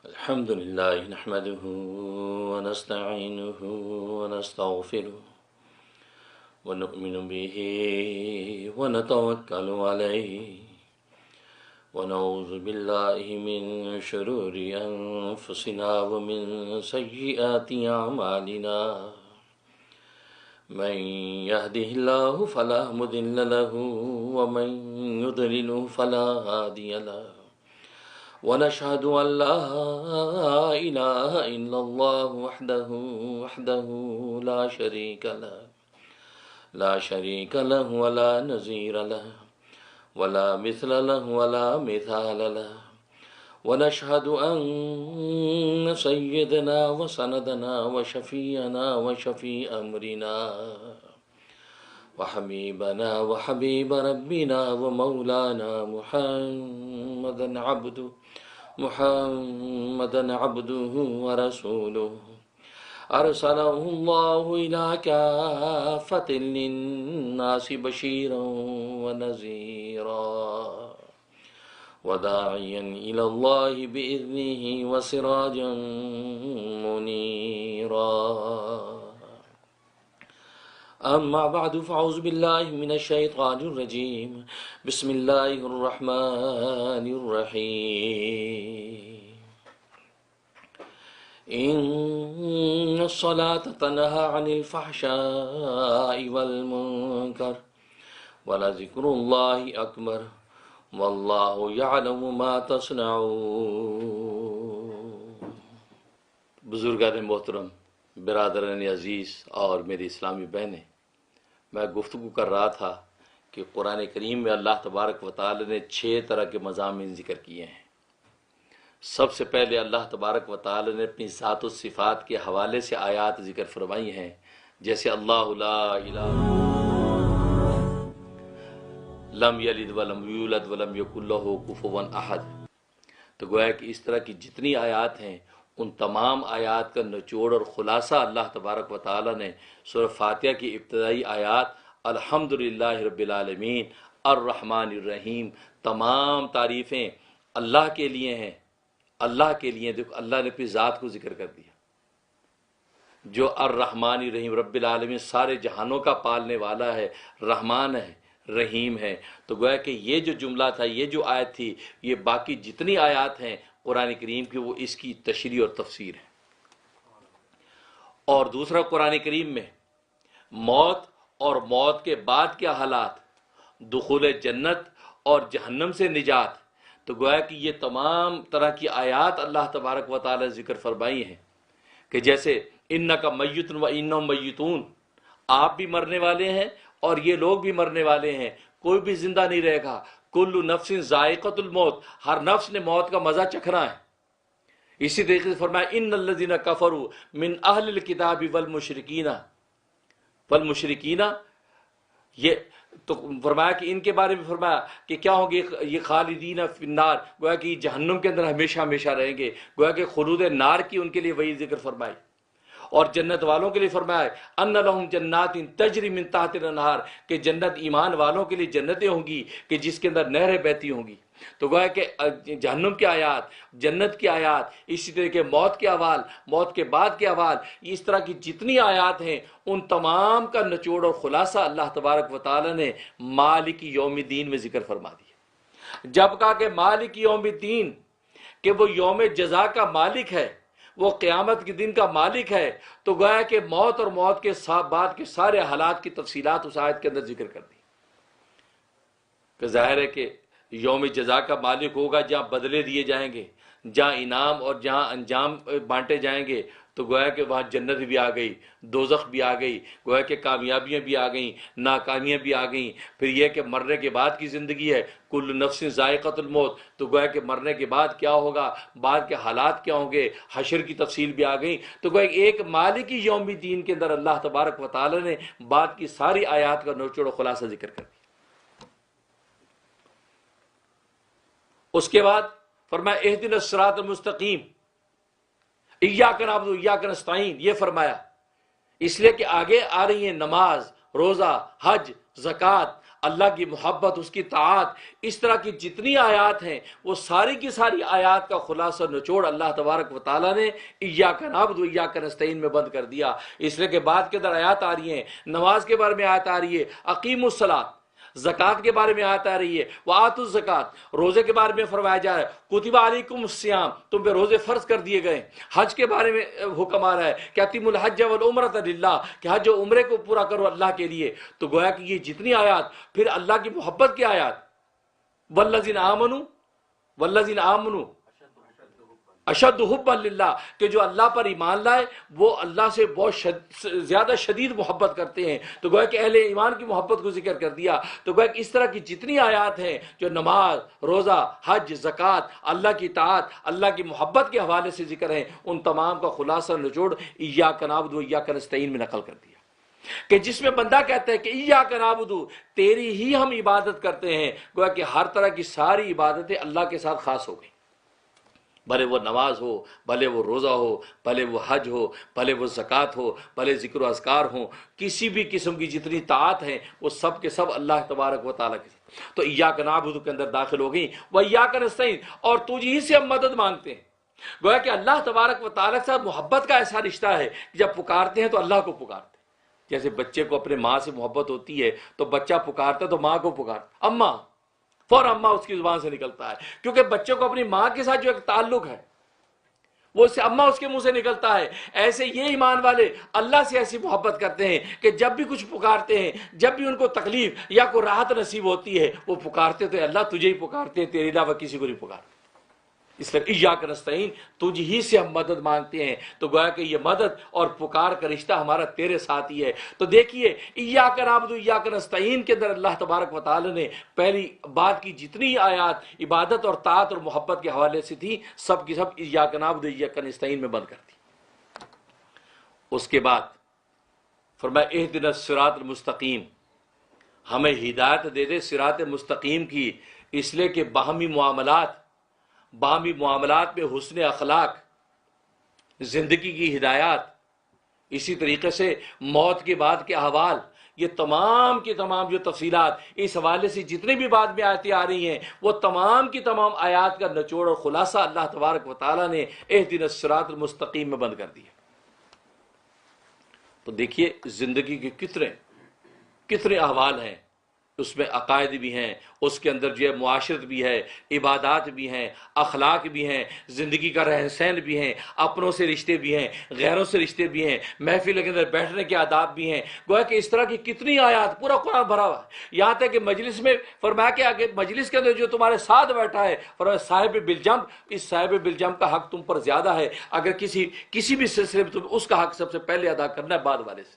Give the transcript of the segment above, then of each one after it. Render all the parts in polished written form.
الحمد لله نحمده ونستعينه ونستغفره ونؤمن به ونتوكل عليه ونعوذ بالله من شرور أنفسنا ومن سيئات أعمالنا من يهده الله فلا مضل له ومن يضلل فلا هادي له ونشهد أن لا إله إلا الله وحده لا شريك له ولا نظير له ولا مثل له ولا مثال له ونشهد أن سيدنا وسندنا وشفيعنا وشفيع أمرنا وحبيبنا وحبيب ربنا ومولانا محمدا عبده ورسوله أرسله الله إلى كافة للناس بشيرا ونذيرا وداعيا إلى الله بإذنه وسراجا منيرا أما بعد فأعوذ بالله من الشيطان الرجيم بسم الله الرحمن الرحيم إن الصلاة تنهى عن الفحشاء والمنكر ولذكر الله أكبر والله يعلم ما تصنعون۔ بزرگان محترم، برادران عزیز اور میری اسلامی بہنیں، میں گفتگو کر رہا تھا کہ قرآن کریم میں اللہ تبارک و تعالی نے 6 طرح کے مضامین ذکر کیے ہیں۔ سب سے پہلے اللہ تبارک و تعالی نے اپنی ذات و صفات کے حوالے سے آیات ذکر فرمائی ہیں، جیسے اللہ لا الہ لم یلد ولم یولد ولم یکن لہ کفوا احد۔ تو گویا کہ اس طرح کی جتنی آیات ہیں، ان تمام آیات کا نچوڑ اور خلاصہ اللہ تبارک و تعالی نے سورہ فاتحہ کی ابتدائی آیات الحمدللہ رب العالمین الرحمن الرحیم، تمام تعریفیں اللہ کے لیے ہیں، اللہ کے لیے۔ دیکھو اللہ نے اپنی ذات کو ذکر کر دیا، جو الرحمن الرحیم، رب العالمین سارے جہانوں کا پالنے والا ہے، رحمان ہے، رحیم ہے۔ تو گویا کہ یہ جو جملہ تھا، یہ جو آیت تھی، یہ باقی جتنی آیات ہیں قرآن کریم کی، وہ اس کی تشریح اور تفسیر ہے۔ اور دوسرا، قرآن کریم میں موت اور موت کے بعد کے حالات، دخول جنت اور جہنم سے نجات، تو گویا کہ یہ تمام طرح کی آیات اللہ تبارک و تعالی ذکر فرمائی ہیں کہ جیسے انک میت و انہم میتون، آپ بھی مرنے والے ہیں اور یہ لوگ بھی مرنے والے ہیں، کوئی بھی زندہ نہیں رہے گا۔ کل نفس ذائقۃ الموت، ہر نفس نے موت کا مزہ چکھنا ہے۔ اسی طریقے سے فرمایا ان الذین کفروا من اہل الکتاب والمشرکین، یہ تو فرمایا کہ ان کے بارے میں فرمایا کہ کیا ہوں گے، یہ خالدین فی النار، گویا کہ یہ جہنم کے اندر ہمیشہ ہمیشہ رہیں گے، گویا کہ خلود نار کی ان کے لیے وہی ذکر فرمائی۔ اور جنت والوں کے لیے فرمایا ان لہم جنات تجری من تحت الانہار، کہ جنت ایمان والوں کے لیے جنتیں ہوں گی کہ جس کے اندر نہریں بہتی ہوں گی۔ تو گویا کہ جہنم کی آیات، جنت کی آیات، اسی طرح کے موت کے احوال، موت کے بعد کے احوال، اس طرح کی جتنی آیات ہیں ان تمام کا نچوڑ اور خلاصہ اللہ تبارک و تعالی نے مالک یوم الدین میں ذکر فرما دیا۔ جب کہا کہ مالک یوم الدین، کہ وہ یوم جزا کا مالک ہے، وہ قیامت کے دن کا مالک ہے، تو گویا کہ موت اور موت کے بعد کے سارے حالات کی تفصیلات اس آیت کے اندر ذکر کر دی۔ کہ ظاہر ہے کہ یوم جزا کا مالک ہوگا جہاں بدلے دیے جائیں گے، جہاں انعام اور جہاں انجام بانٹے جائیں گے، تو گویا کہ وہاں جنت بھی آ گئی، دوزخ بھی آ گئی، گویا کہ کامیابیاں بھی آ گئیں، ناکامیاں بھی آ گئیں۔ پھر یہ کہ مرنے کے بعد کی زندگی ہے، کل نفس ذائقۃ الموت، تو گویا کہ مرنے کے بعد کیا ہوگا، بعد کے حالات کیا ہوں گے، حشر کی تفصیل بھی آ گئی۔ تو گویا کہ ایک مالکی یوم الدین کے اندر اللہ تبارک و تعالی نے بعد کی ساری آیات کا نچوڑ و خلاصہ ذکر کر دیا۔ اس کے بعد فرمایا اہدنا الصراط المستقیم، ایاک نعبد و ایاک نستعین، یہ فرمایا اس لیے کہ آگے آ رہی ہیں نماز، روزہ، حج، زکوٰۃ، اللہ کی محبت، اس کی طاعت، اس طرح کی جتنی آیات ہیں وہ ساری کی ساری آیات کا خلاصہ نچوڑ اللہ تبارک و تعالیٰ نے ایاک نعبد و ایاک نستعین میں بند کر دیا۔ اس لیے کہ بعد کے اندر آیات آ رہی ہیں، نماز کے بارے میں آیت آ رہی ہے، اقیموا الصلاۃ، زکوٰۃ کے بارے میں آیت آ رہی ہے، وآتوا الزکوٰۃ، روزے کے بارے میں فرمایا جا رہا ہے، کتب علیکم الصیام، تم پہ روزے فرض کر دیے گئے، حج کے بارے میں حکم آ رہا ہے کہ اتموا الحج والعمرۃ للہ، کہ حج و عمرے کو پورا کرو اللہ کے لیے۔ تو گویا کہ یہ جتنی آیات، پھر اللہ کی محبت کی آیات، والذین آمنوا اشد حبا للہ، کہ جو اللہ پر ایمان لائے وہ اللہ سے بہت زیادہ شدید محبت کرتے ہیں۔ تو گویا کہ اہل ایمان کی محبت کو ذکر کر دیا۔ تو گویا کہ اس طرح کی جتنی آیات ہیں جو نماز، روزہ، حج، زکوٰۃ، اللہ کی اطاعت، اللہ کی محبت کے حوالے سے ذکر ہیں، ان تمام کا خلاصہ نچوڑ ایاک نعبد و ایاک نستعین میں نقل کر دیا، کہ جس میں بندہ کہتا ہے کہ ایاک نعبد، تیری ہی ہم عبادت کرتے ہیں۔ گویا کہ ہر طرح کی ساری عبادتیں اللہ کے ساتھ خاص ہو گئی، بھلے وہ نماز ہو، بھلے وہ روزہ ہو، بھلے وہ حج ہو، بھلے وہ زکوٰۃ ہو، بھلے ذکر و اذکار ہوں، کسی بھی قسم کی جتنی طاعت ہیں وہ سب کے سب اللہ تبارک و تعالیٰ کے ساتھ۔ تو ایاک نعبد کے اندر داخل ہو گئی، وایاک نستعین، اور تجھ ہی سے ہم مدد مانگتے ہیں۔ گویا کہ اللہ تبارک و تعالیٰ کے ساتھ محبت کا ایسا رشتہ ہے کہ جب پکارتے ہیں تو اللہ کو پکارتے ہیں۔ جیسے بچے کو اپنے ماں سے محبت ہوتی ہے تو بچہ پکارتا ہے تو ماں کو پکارتا، اماں، فوراً اماں اس کی زبان سے نکلتا ہے، کیونکہ بچے کو اپنی ماں کے ساتھ جو ایک تعلق ہے وہ اس سے اماں اس کے منہ سے نکلتا ہے۔ ایسے یہ ایمان والے اللہ سے ایسی محبت کرتے ہیں کہ جب بھی کچھ پکارتے ہیں، جب بھی ان کو تکلیف یا کوئی راحت نصیب ہوتی ہے، وہ پکارتے تو اللہ تجھے ہی پکارتے ہیں، تیرے علاوہ کسی کو نہیں پکارتے۔ اس لیے ایاک نستعین، تجھ ہی سے ہم مدد مانگتے ہیں۔ تو گویا کہ یہ مدد اور پکار کا رشتہ ہمارا تیرے ساتھ ہی ہے۔ تو دیکھیے ایاک نعبد و ایاک نستعین کے اندر اللہ تبارک و تعالی نے پہلی بات کی جتنی آیات عبادت اور طاعت اور محبت کے حوالے سے تھی، سب کی سب ایاک نعبد و ایاک نستعین میں بند کر دی۔ اس کے بعد فرمایا اہدنا الصراط المستقیم، ہمیں ہدایت دے دے صراط مستقیم کی، اس لیے کہ باہمی معاملات میں حسن اخلاق، زندگی کی ہدایات، اسی طریقے سے موت کے بعد کے احوال، یہ تمام کی تمام جو تفصیلات اس حوالے سے جتنی بھی بعد میں آیتیں آ رہی ہیں وہ تمام کی تمام آیات کا نچوڑ اور خلاصہ اللہ تبارک و تعالیٰ نے اہدنا الصراط المستقیم میں بند کر دیا۔ تو دیکھیے زندگی کے کتنے احوال ہیں، اس میں عقائد بھی ہیں، اس کے اندر جو ہے معاشرت بھی ہے، عبادات بھی ہیں، اخلاق بھی ہیں، زندگی کا رہن سہن بھی ہیں، اپنوں سے رشتے بھی ہیں، غیروں سے رشتے بھی ہیں، محفل کے اندر بیٹھنے کے آداب بھی ہیں۔ گویا کہ اس طرح کی کتنی آیات، پورا قرآن بھرا ہوا ہے۔ یہاں تک کہ مجلس میں فرمایا کہ آگے مجلس کے اندر جو تمہارے ساتھ بیٹھا ہے، فرمایا صاحب بالجنب، اس صاحب بالجنب کا حق تم پر زیادہ ہے، اگر کسی بھی سلسلے میں تم اس کا حق سب سے پہلے ادا کرنا ہے بعد والے سے۔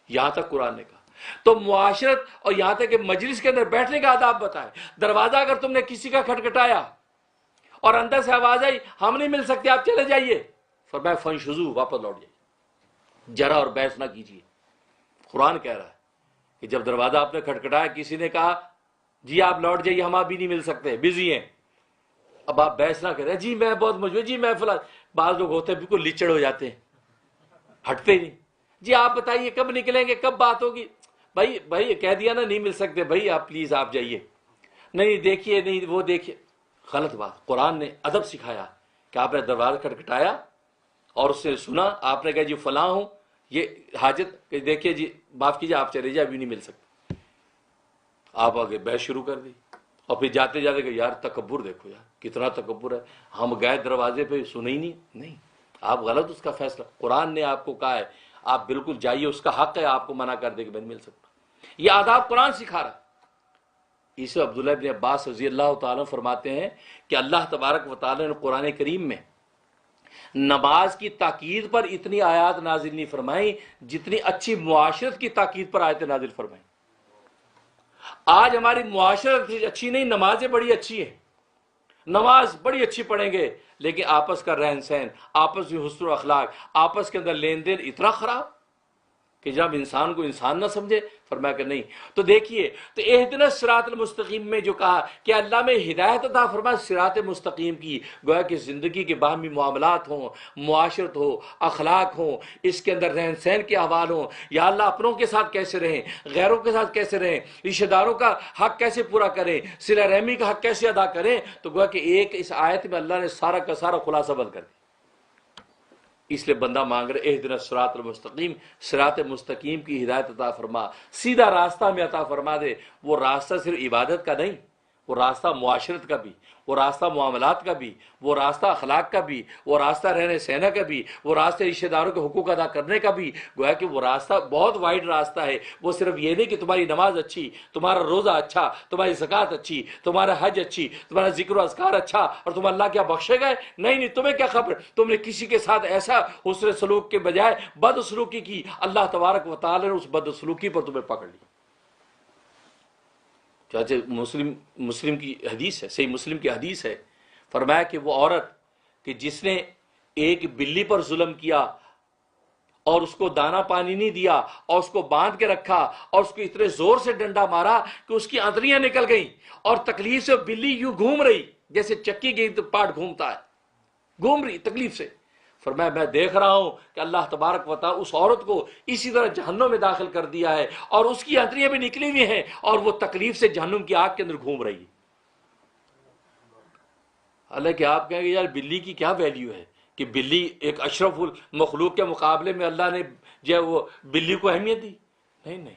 یہاں تک قرآن نے کہا۔ تو معاشرت اور یہاں تک کہ مجلس کے اندر بیٹھنے کا آداب بتائے۔ دروازہ اگر تم نے کسی کا کھٹکھٹایا اور اندر سے آواز آئی ہم نہیں مل سکتے آپ چلے جائیے، فرمایا فنشزو، واپس لوٹ جائیے، جرا اور بحث نہ کیجیے۔ قرآن کہہ رہا ہے کہ جب دروازہ آپ نے کھٹکھٹایا، کسی نے کہا جی آپ لوٹ جائیے ہم ابھی نہیں مل سکتے، بزی ہیں، اب آپ بحث نہ کریں، جی میں بہت مجبور، جی میں فلاں۔ بعض لوگ ہوتے ہیں بالکل لچڑ ہو جاتے ہیں، ہٹتے نہیں، جی آپ بتائیے کب نکلیں گے، کب بات ہوگی؟ بھائی کہہ دیا نا نہیں مل سکتے، بھائی آپ پلیز آپ جائیے، نہیں دیکھیے، نہیں وہ دیکھیے، غلط بات۔ قرآن نے ادب سکھایا کہ آپ نے دروازہ کھٹکھٹایا اور اس نے سنا، آپ نے کہا جی فلاں ہوں، یہ حاجت، کہ دیکھیے جی معاف کیجیے آپ چلے جائے، ابھی نہیں مل سکتے، آپ آگے بحث شروع کر دی، اور پھر جاتے جاتے کہ یار تکبر دیکھو، یار کتنا تکبر ہے، ہم گئے دروازے پہ سنے ہی نہیں، آپ غلط اس کا فیصلہ۔ قرآن نے آپ کو کہا ہے آپ بالکل جائیے، اس کا حق ہے آپ کو منع کر دے کہ میں نہیں مل سکتا۔ یہ آداب قرآن سکھا رہا ہے۔ اس عبداللہ ابن عباس رضی اللہ تعالیٰ فرماتے ہیں کہ اللہ تبارک و تعالیٰ نے قرآن کریم میں نماز کی تاکید پر اتنی آیات نازل نہیں فرمائی جتنی اچھی معاشرت کی تاکید پر آیتیں نازل فرمائی۔ آج ہماری معاشرت اچھی نہیں، نمازیں بڑی اچھی ہیں، نماز بڑی اچھی پڑھیں گے، لیکن آپس کا رہن سہن، آپس میں حسن و اخلاق، آپس کے اندر لین دین اتنا خراب۔ کہ جب انسان کو انسان نہ سمجھے؟ فرمایا کہ نہیں۔ تو دیکھیے، تو اہدنا الصراط المستقیم میں جو کہا کہ اللہ میں ہدایت عطا فرما صراط مستقیم کی، گویا کہ زندگی کے باہمی معاملات ہوں، معاشرت ہو، اخلاق ہوں، اس کے اندر رہن سہن کے احوال ہوں، یا اللہ اپنوں کے ساتھ کیسے رہیں، غیروں کے ساتھ کیسے رہیں، رشتہ داروں کا حق کیسے پورا کریں، صلہ رحمی کا حق کیسے ادا کریں، تو گویا کہ ایک اس آیت میں اللہ نے سارا کا سارا خلاصہ بند کر دیا۔ اس لیے بندہ مانگ رہے اہدنا الصراط المستقیم، صراط مستقیم کی ہدایت عطا فرما، سیدھا راستہ میں عطا فرما دے۔ وہ راستہ صرف عبادت کا نہیں، وہ راستہ معاشرت کا بھی، وہ راستہ معاملات کا بھی، وہ راستہ اخلاق کا بھی، وہ راستہ رہنے سہنے کا بھی، وہ راستہ رشتہ داروں کے حقوق ادا کرنے کا بھی۔ گویا کہ وہ راستہ بہت وائڈ راستہ ہے۔ وہ صرف یہ نہیں کہ تمہاری نماز اچھی، تمہارا روزہ اچھا، تمہاری زکوٰۃ اچھی، تمہارا حج اچھی، تمہارا ذکر و اذکار اچھا اور تم اللہ کیا بخشے گئے؟ نہیں، تمہیں کیا خبر، تم نے کسی کے ساتھ ایسا حسن سلوک کے بجائے بد سلوکی کی، اللہ تبارک و تعالی نے اس بد سلوکی پر تمہیں پکڑ لی۔ چاچے مسلم کی حدیث ہے، صحیح مسلم کی حدیث ہے، فرمایا کہ وہ عورت کہ جس نے ایک بلی پر ظلم کیا اور اس کو دانا پانی نہیں دیا اور اس کو باندھ کے رکھا اور اس کو اتنے زور سے ڈنڈا مارا کہ اس کی آنتڑیاں نکل گئیں اور تکلیف سے بلی یوں گھوم رہی جیسے چکی گئی تو پاٹ گھومتا ہے، گھوم رہی تکلیف سے۔ فرمایا میں دیکھ رہا ہوں کہ اللہ تبارک و تعالی اس عورت کو اسی طرح جہنم میں داخل کر دیا ہے اور اس کی آنتڑیاں بھی نکلی ہوئی ہیں اور وہ تکلیف سے جہنم کی آگ کے اندر گھوم رہی ہے۔ حالانکہ آپ کہیں گے یار بلی کی کیا ویلیو ہے کہ بلی ایک اشرف المخلوق کے مقابلے میں اللہ نے جو ہے وہ بلی کو اہمیت دی؟ نہیں،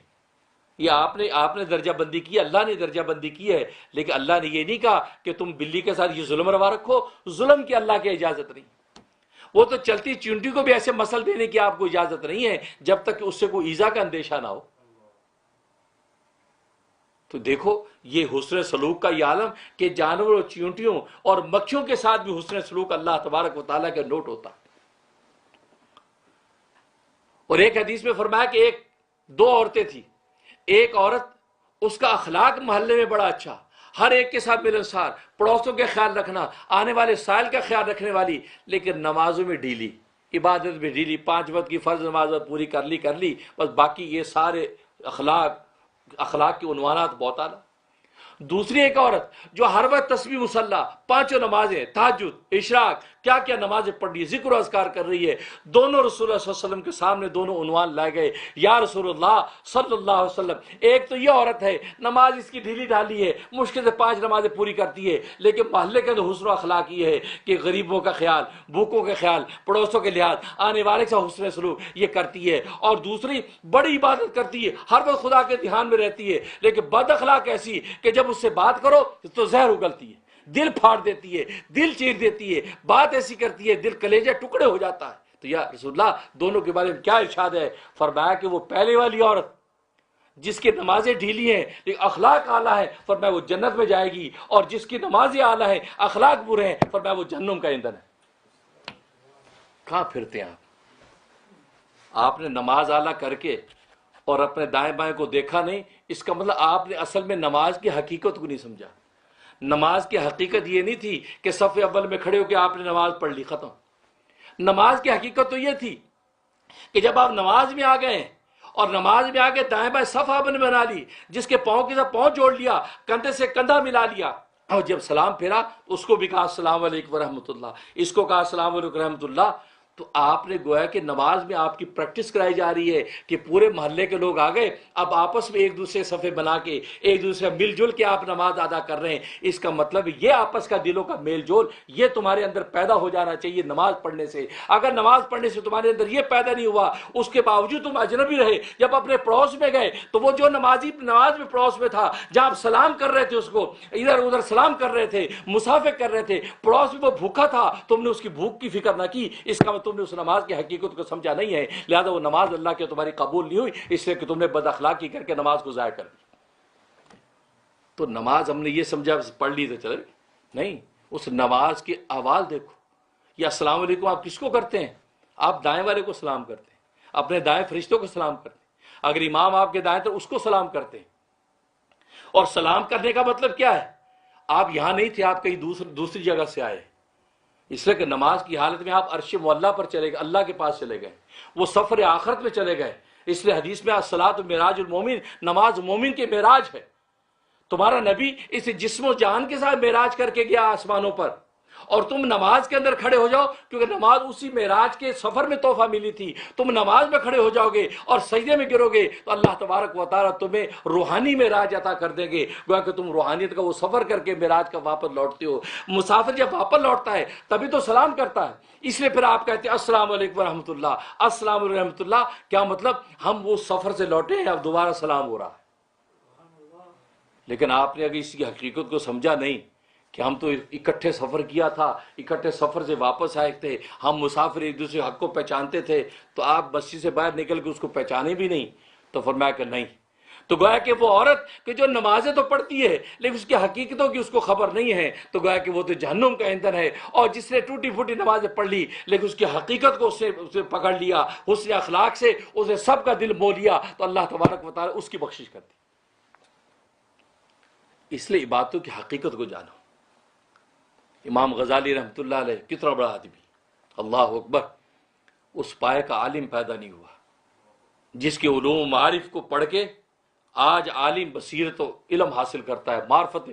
یہ آپ نے درجہ بندی کی، اللہ نے درجہ بندی کی ہے، لیکن اللہ نے یہ نہیں کہا کہ تم بلی کے ساتھ یہ ظلم روا رکھو۔ ظلم کی اللہ کی اجازت نہیں۔ وہ تو چلتی چونٹی کو بھی ایسے مسل دینے کی آپ کو اجازت نہیں ہے جب تک کہ اس سے کوئی ایذا کا اندیشہ نہ ہو۔ تو دیکھو یہ حسن سلوک کا یہ عالم کہ جانوروں، چیونٹیوں اور مکھیوں کے ساتھ بھی حسن سلوک اللہ تبارک و تعالیٰ کا نوٹ ہوتا۔ اور ایک حدیث میں فرمایا کہ دو عورتیں تھیں، ایک عورت اس کا اخلاق محلے میں بڑا اچھا، ہر ایک کے ساتھ ملنسار، پڑوسوں کے خیال رکھنا، آنے والے سائل کا خیال رکھنے والی، لیکن نمازوں میں ڈھیلی، عبادت میں ڈھیلی، 5 وقت کی فرض نماز پوری کر لی بس، باقی یہ سارے اخلاق کے عنوانات بہت اعلیٰ۔ دوسری ایک عورت جو ہر وقت تسبیح مصلی، 5 نمازیں، تہجد، اشراق، کیا نمازیں پڑھ رہی ہے، ذکر و اذکار کر رہی ہے، دونوں رسول اللہ صلی اللہ علیہ وسلم کے سامنے دونوں عنوان لائے گئے، یا رسول اللہ صلی اللہ علیہ وسلم، ایک تو یہ عورت ہے نماز اس کی ڈھیلی ڈھالی ہے، مشکل سے 5 نمازیں پوری کرتی ہے، لیکن محلے کے اندر حسن و اخلاق یہ ہے کہ غریبوں کا خیال، بھوکوں کے خیال، پڑوسوں کے لحاظ، آنے والے سے حسن سلوک یہ کرتی ہے۔ اور دوسری بڑی عبادت کرتی ہے، ہر وقت خدا کے دھیان میں رہتی ہے، لیکن بد اخلاق ایسی کہ جب اس سے بات کرو تو زہر اگلتی ہے، دل پھاڑ دیتی ہے، دل چیر دیتی ہے، بات ایسی کرتی ہے دل کلیجہ ٹکڑے ہو جاتا ہے۔ تو یا رسول اللہ دونوں کے بارے میں کیا ارشاد ہے؟ فرمایا کہ وہ پہلے والی عورت جس کی نمازیں ڈھیلی ہیں لیکن اخلاق اعلیٰ ہے، فرمایا وہ جنت میں جائے گی، اور جس کی نمازیں اعلیٰ ہیں اخلاق برے ہیں، فرمایا وہ جہنم کا ایندھن ہے۔ کہاں پھرتے ہیں آپ نے نماز اعلیٰ کر کے اور اپنے دائیں بائیں کو دیکھا نہیں، اس کا مطلب آپ نے اصل میں نماز کی حقیقت کو نہیں سمجھا۔ نماز کی حقیقت یہ نہیں تھی کہ صف اول میں کھڑے ہو کے آپ نے نماز پڑھ لی، ختم۔ نماز کی حقیقت تو یہ تھی کہ جب آپ نماز میں آ گئے اور نماز میں آ کے دائیں بائیں صف آپ نے بنا لی، جس کے پاؤں کے ساتھ پاؤں جوڑ لیا، کندھے سے کندھا ملا لیا، اور جب سلام پھیرا تو اس کو بھی کہا السلام علیکم ورحمۃ اللہ، اس کو کہا السلام علیکم ورحمۃ اللہ، تو آپ نے گویا کہ نماز میں آپ کی پریکٹس کرائی جا رہی ہے کہ پورے محلے کے لوگ آ گئے، اب آپس میں ایک دوسرے صفے بنا کے ایک دوسرے مل جل کے آپ نماز ادا کر رہے ہیں۔ اس کا مطلب یہ آپس کا دلوں کا میل جول یہ تمہارے اندر پیدا ہو جانا چاہیے نماز پڑھنے سے۔ اگر نماز پڑھنے سے تمہارے اندر یہ پیدا نہیں ہوا، اس کے باوجود تم اجنبی رہے، جب اپنے پڑوس میں گئے تو وہ جو نماز میں پڑوس میں تھا، جہاں آپ سلام کر رہے تھے، اس کو ادھر ادھر سلام کر رہے تھے، مسافر کر رہے تھے، پڑوس میں وہ بھوکا تھا، تم نے اس کی بھوک کی فکر نہ کی، اس کا تم نے اس نماز کی حقیقت کو سمجھا نہیں ہے، لہذا وہ نماز اللہ کے تمہاری قبول نہیں ہوئی، اس لیے کہ تم نے بد اخلاقی کر کے نماز کو ضائع کر دی۔ تو نماز ہم نے یہ سمجھا پڑھ لی تو چلے نہیں، اس نماز کی آواز دیکھو۔ یا السلام علیکم آپ کس کو کرتے ہیں؟ آپ دائیں والے کو سلام کرتے ہیں، اپنے دائیں فرشتوں کو سلام کرتے ہیں، اگر امام آپ کے دائیں تو اس کو سلام کرتے ہیں۔ اور سلام کرنے کا مطلب کیا ہے؟ آپ یہاں نہیں تھے، آپ کہیں دوسری جگہ سے آئے، اس لیے کہ نماز کی حالت میں آپ عرش معلیٰ پر چلے گئے، اللہ کے پاس چلے گئے، وہ سفر آخرت میں چلے گئے، اس لیے حدیث میں الصلاۃ معراج المومن، نماز مومن کے معراج ہے۔ تمہارا نبی اس جسم و جان کے ساتھ معراج کر کے گیا آسمانوں پر، اور تم نماز کے اندر کھڑے ہو جاؤ، کیونکہ نماز اسی معراج کے سفر میں تحفہ ملی تھی۔ تم نماز میں کھڑے ہو جاؤ گے اور سجدے میں گرو گے تو اللہ تبارک و تعالیٰ تمہیں روحانی معراج عطا کر دیں گے، گویا کہ تم روحانیت کا وہ سفر کر کے معراج کا واپس لوٹتے ہو۔ مسافر جب واپس لوٹتا ہے تبھی تو سلام کرتا ہے، اس لیے پھر آپ کہتے ہیں السلام علیکم ورحمۃ اللہ، السلام علیکم ورحمۃ اللہ۔ کیا مطلب؟ ہم وہ سفر سے لوٹے ہیں، اب دوبارہ سلام ہو رہا ہے۔ لیکن آپ نے اگر اس کی حقیقت کو سمجھا نہیں کہ ہم تو اکٹھے سفر کیا تھا، اکٹھے سفر سے واپس آئے تھے، ہم مسافر ایک دوسرے حق کو پہچانتے تھے، تو آپ مسجد سے باہر نکل کے اس کو پہچانے بھی نہیں؟ تو فرمایا کہ نہیں۔ تو گویا کہ وہ عورت کہ جو نمازیں تو پڑھتی ہے لیکن اس کی حقیقتوں کی اس کو خبر نہیں ہے، تو گویا کہ وہ تو جہنم کا ایندھن ہے۔ اور جس نے ٹوٹی پھوٹی نمازیں پڑھ لی لیکن اس کی حقیقت کو اسے پکڑ لیا، حسن اخلاق سے اسے سب کا دل مو لیا، تو اللہ تبارک و تعالیٰ اس کی بخشش کرتی۔ اس لیے عبادتوں کی حقیقت کو جانو۔ امام غزالی رحمۃ اللہ علیہ کتنا بڑا آدمی، اللہ اکبر، اس پائے کا عالم پیدا نہیں ہوا جس کے علوم و معارف کو پڑھ کے آج عالم بصیرت و علم حاصل کرتا ہے، معرفت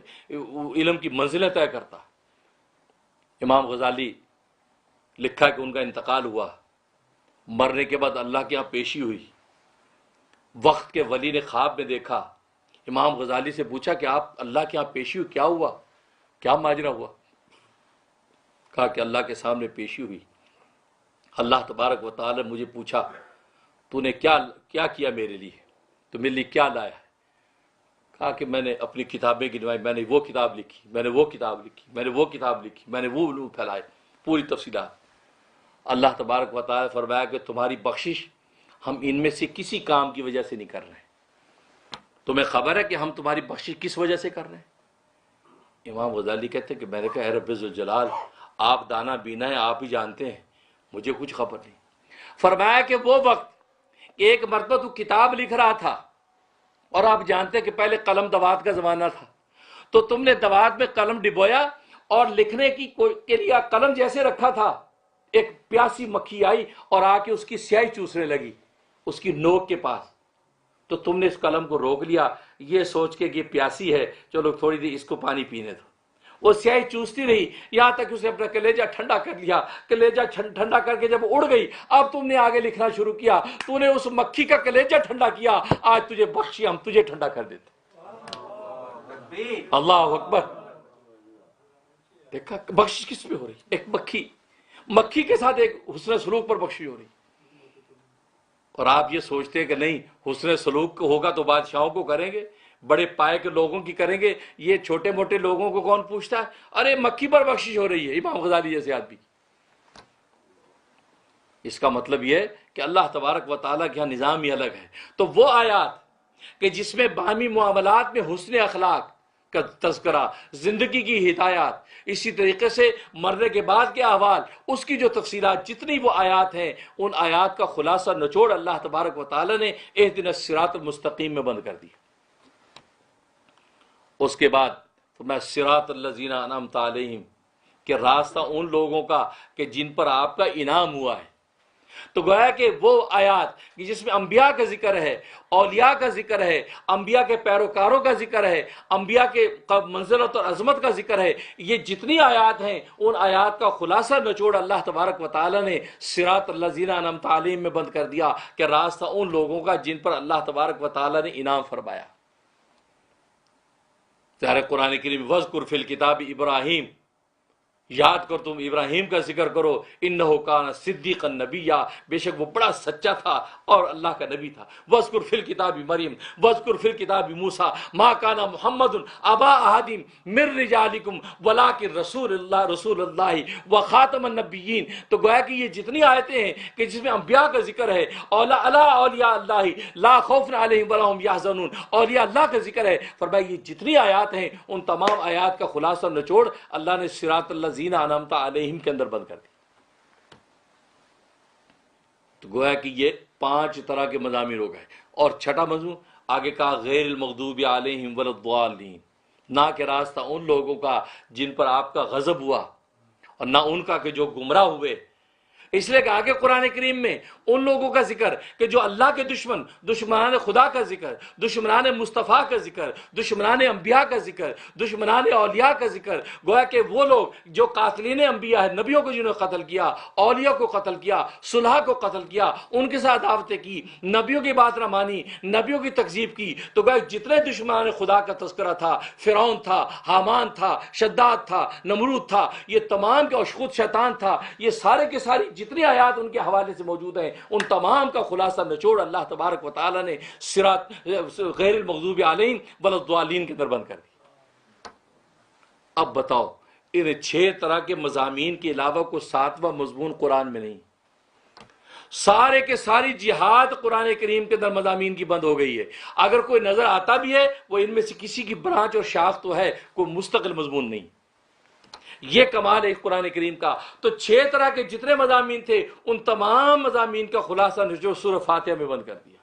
علم کی منزلیں طے کرتا ہے۔ امام غزالی لکھا کہ ان کا انتقال ہوا، مرنے کے بعد اللہ کے ہاں پیشی ہوئی، وقت کے ولی نے خواب میں دیکھا، امام غزالی سے پوچھا کہ آپ اللہ کے ہاں پیشی ہوئی، کیا ہوا، کیا ماجرا ہوا؟ کہا کہ اللہ کے سامنے پیشی ہوئی، اللہ تبارک و تعالی مجھے پوچھا تو نے کیا کیا میرے لیے، تو میرے لیے کیا لایا ہے؟ کہا کہ میں نے اپنی کتابیں گنوائی، میں نے وہ کتاب لکھی، میں نے وہ کتاب لکھی، میں نے وہ کتاب لکھی، میں نے وہ علوم پھیلائے، پوری تفصیلات۔ اللہ تبارک و تعالی فرمایا کہ تمہاری بخشش ہم ان میں سے کسی کام کی وجہ سے نہیں کر رہے، تمہیں خبر ہے کہ ہم تمہاری بخشش کس وجہ سے کر رہے ہیں؟ امام غزالی کہتے ہیں کہ میں نے کہا اے رب ذوالجلال، آپ دانا بینا ہیں، آپ ہی جانتے ہیں، مجھے کچھ خبر نہیں۔ فرمایا کہ وہ وقت ایک مرتبہ تو کتاب لکھ رہا تھا، اور آپ جانتے ہیں کہ پہلے قلم دوات کا زمانہ تھا، تو تم نے دوات میں قلم ڈبویا اور لکھنے کے لیے قلم جیسے رکھا تھا، ایک پیاسی مکھی آئی اور آ کے اس کی سیاہی چوسنے لگی اس کی نوک کے پاس، تو تم نے اس قلم کو روک لیا یہ سوچ کے کہ یہ پیاسی ہے، چلو تھوڑی دیر اس کو پانی پینے دو۔ وہ سیاہی چوستی رہی یہاں تک اس نے اپنا کلیجہ ٹھنڈا کر لیا، کلیجہ ٹھنڈا کر کے جب اڑ گئی، اب تم نے آگے لکھنا شروع کیا، تو نے اس مکھی کا کلیجہ ٹھنڈا کیا، آج تجھے بخشی، ہم تجھے ٹھنڈا کر دیتے۔ اللہ اکبر! دیکھا بخشش کس پہ ہو رہی؟ ایک مکھی کے ساتھ ایک حسن سلوک پر بخشش ہو رہی۔ اور آپ یہ سوچتے ہیں کہ نہیں حسن سلوک ہوگا تو بادشاہوں کو کریں گے، بڑے پائے کے لوگوں کی کریں گے، یہ چھوٹے موٹے لوگوں کو کون پوچھتا ہے؟ ارے مکھی پر بخشش ہو رہی ہے، امام غزالی جیسے آدمی۔ اس کا مطلب یہ ہے کہ اللہ تبارک و تعالیٰ کے یہاں نظام ہی الگ ہے۔ تو وہ آیات کہ جس میں باہمی معاملات میں حسن اخلاق کا تذکرہ، زندگی کی ہدایات، اسی طریقے سے مرنے کے بعد کے احوال، اس کی جو تفصیلات، جتنی وہ آیات ہیں، ان آیات کا خلاصہ نچوڑ اللہ تبارک و تعالیٰ نے اہدنا الصراط المستقیم میں بند کر دیا۔ اس کے بعد فرمایا صراط الذین انعمت علیہم، کہ راستہ ان لوگوں کا کہ جن پر آپ کا انعام ہوا ہے۔ تو گویا کہ وہ آیات جس میں انبیاء کا ذکر ہے، اولیاء کا ذکر ہے، انبیاء کے پیروکاروں کا ذکر ہے، انبیاء کے منزلت اور عظمت کا ذکر ہے، یہ جتنی آیات ہیں ان آیات کا خلاصہ نچوڑ اللہ تبارک و تعالی نے صراط الذین انعمت علیہم میں بند کر دیا، کہ راستہ ان لوگوں کا جن پر اللہ تبارک و تعالی نے انعام فرمایا۔ ظاہر قرآن کریم وذکر فی الکتاب ابراہیم، یاد کر تم ابراہیم کا ذکر کرو، انہ کان صدیقا نبیا، بے شک وہ بڑا سچا تھا اور اللہ کا نبی تھا۔ وذکر فی الکتاب مریم، وذکر فی الکتاب موسیٰ، ما کان محمد ابا احد من رجالکم ولکن رسول اللہ وخاتم النبیین۔ تو گویا کہ یہ جتنی آیتیں ہیں کہ جس میں انبیاء کا ذکر ہے، اولیاء اللہ لا خوف علیہم ولا هم یحزنون، اولیاء اللہ کا ذکر ہے، فرمایا یہ جتنی آیات ہیں ان تمام آیات کا خلاصہ نچوڑ اللہ نے صراط الذین انعمت علیہم کے اندر بند کر دی۔ تو گویا کہ یہ 5 طرح کے مضامین ہو گئے، اور چھٹا مضمون آگے کہا غیر المغضوب علیہم ولا الضالین، نہ کہ راستہ ان لوگوں کا جن پر آپ کا غضب ہوا، اور نہ ان کا کہ جو گمراہ ہوئے۔ اس لیے کہا کہ قرآن کریم میں ان لوگوں کا ذکر کہ جو اللہ کے دشمن، دشمنان خدا کا ذکر، دشمنان مصطفیٰ کا ذکر، دشمنان انبیاء کا ذکر، دشمنان اولیاء کا ذکر، گویا کہ وہ لوگ جو قاتلین انبیاء ہیں، نبیوں کو جنہوں نے قتل کیا، اولیاء کو قتل کیا، صلحاء کو قتل کیا، ان کے ساتھ دعوتیں کی، نبیوں کی بات نہ مانی، نبیوں کی تکذیب کی، تو گویا جتنے دشمنان خدا کا تذکرہ تھا، فرعون تھا، حامان تھا، شداد تھا، نمرود تھا، یہ تمام کے اشخود شیطان تھا، یہ سارے کے ساری جتنی آیات ان کے حوالے سے موجود ہیں، ان تمام کا خلاصہ نچوڑ اللہ تبارک و تعالیٰ نے صراط غیر المغضوب علیہم ولا الضالین کے اندر بند کر دی۔ اب بتاؤ ان 6 طرح کے مضامین کے علاوہ کوئی 7واں مضمون قرآن میں نہیں۔ سارے کے ساری جہاد قرآن کریم کے اندر مضامین کی بند ہو گئی ہے۔ اگر کوئی نظر آتا بھی ہے وہ ان میں سے کسی کی برانچ اور شاخ تو ہے، کوئی مستقل مضمون نہیں۔ یہ کمال ہے اس قرآن کریم کا۔ تو 6 طرح کے جتنے مضامین تھے ان تمام مضامین کا خلاصہ جو سورہ فاتحہ میں بند کر دیا۔